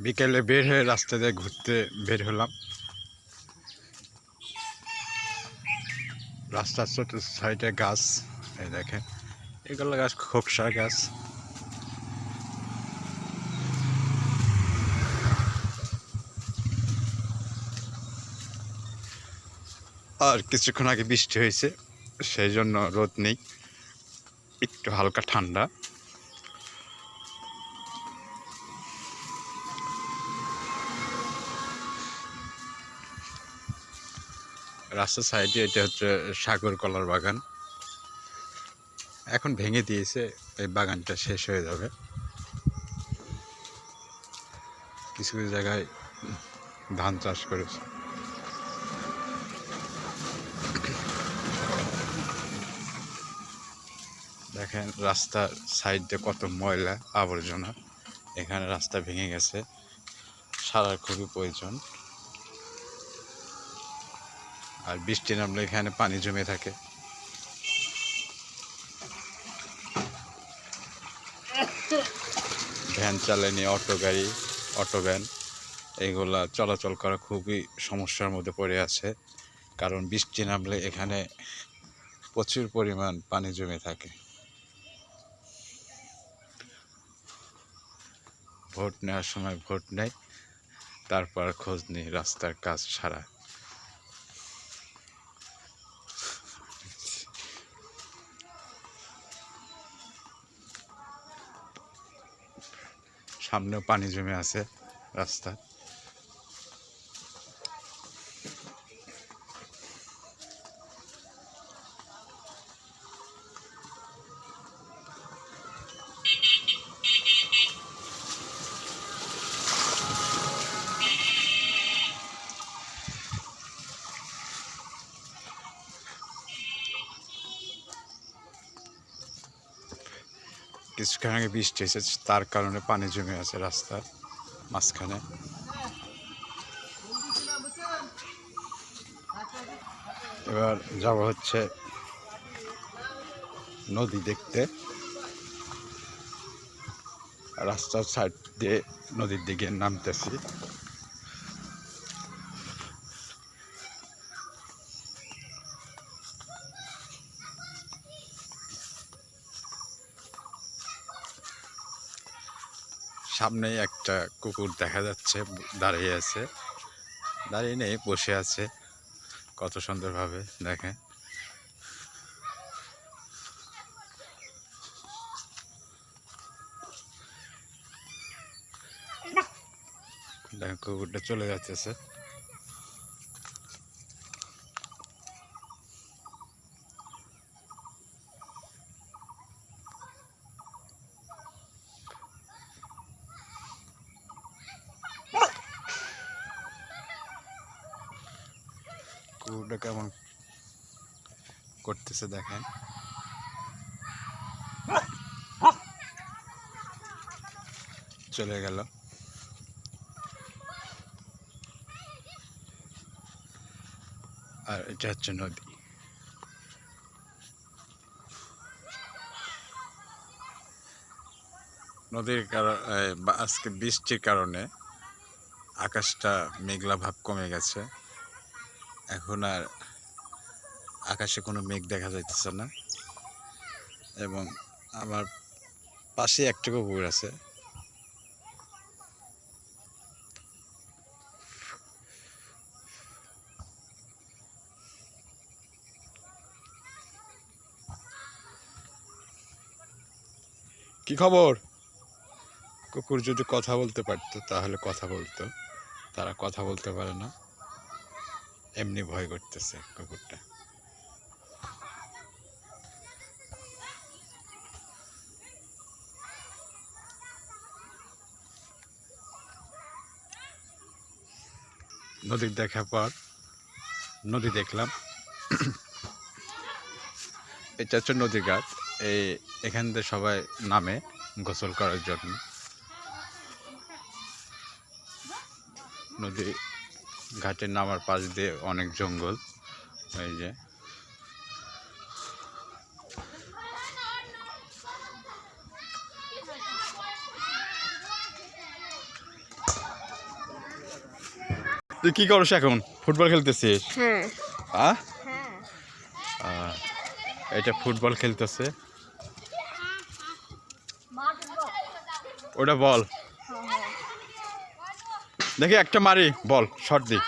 বিকেলে বের হয়ে রাস্তা দিয়ে ঘুরতে বের হলাম। রাস্তার ছোট সাইডে গাছ, এই দেখেন এগুলো গাছ খোকসা গাছ। আর কিছুক্ষণ আগে বৃষ্টি হয়েছে, সেই জন্য রোদ নেই, একটু হালকা ঠান্ডা। রাস্তার সাইডে এটা হচ্ছে সাগর কলার বাগান। এখন ভেঙে দিয়েছে, এই বাগানটা শেষ হয়ে যাবে। কিছু কিছু জায়গায় ধান চাষ করেছে। দেখেন রাস্তার সাইডে কত ময়লা আবর্জনা। এখানে রাস্তা ভেঙে গেছে, সারার খুবই প্রয়োজন। আর বৃষ্টি নামলে এখানে পানি জমে থাকে। ভ্যান চালানি, অটো গাড়ি, অটো ভ্যান এইগুলা চলাচল করা খুবই সমস্যার মধ্যে পড়ে আছে, কারণ বৃষ্টি নামলে এখানে প্রচুর পরিমাণ পানি জমে থাকে। ভোট নেওয়ার সময় ভোট নেয়, তারপর খোঁজ নেই রাস্তার কাজ সারা। সামনেও পানি জমে আছে রাস্তা। কিছুক্ষণ আগে বৃষ্টি হয়েছে, তার কারণে পানি জমে আছে রাস্তার মাঝখানে। এবার যাব হচ্ছে নদী দেখতে। রাস্তার সাইড দিয়ে নদীর দিকে নামতেছি। সামনেই একটা কুকুর দেখা যাচ্ছে, দাঁড়িয়ে আছে, দাঁড়িয়ে নেই, বসে আছে কত সুন্দরভাবে। দেখেন দেখেন কুকুরটা চলে যাচ্ছে। কুকুরটা কেমন করতেছে দেখেন। চলে গেল। আর এটা হচ্ছে নদী। নদীর কারণে আজকে বৃষ্টির কারণে আকাশটা মেঘলা ভাব কমে গেছে। এখন আর আকাশে কোনো মেঘ দেখা যাইতেছে না। এবং আমার পাশে একটা পুকুর আছে। কি খবর? কুকুর যদি কথা বলতে পারতো তাহলে কথা বলতো, তারা কথা বলতে পারে না, এমনি ভয় করতেছে কুকুরটা। নদী দেখার পর নদী দেখলাম। এটা হচ্ছে নদী ঘাট। এখান থেকে সবাই নামে গোসল করার জন্য। নদী ঘাটের নামার পাশ দিয়ে অনেক জঙ্গল। এই যে তুই কি করছ এখন? ফুটবল খেলতেছিস? হ্যাঁ হ্যাঁ, হ্যাঁ এটা ফুটবল খেলতেছে। ওটা বল দেখি, একটা মারি, বল শট দি।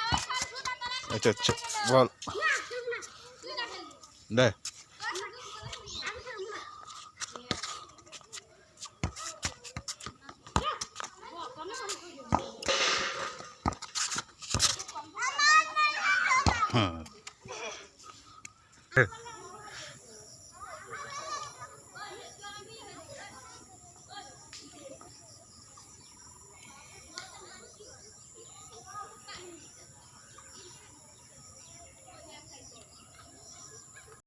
আচ্ছা আচ্ছা, বল দে। হ্যাঁ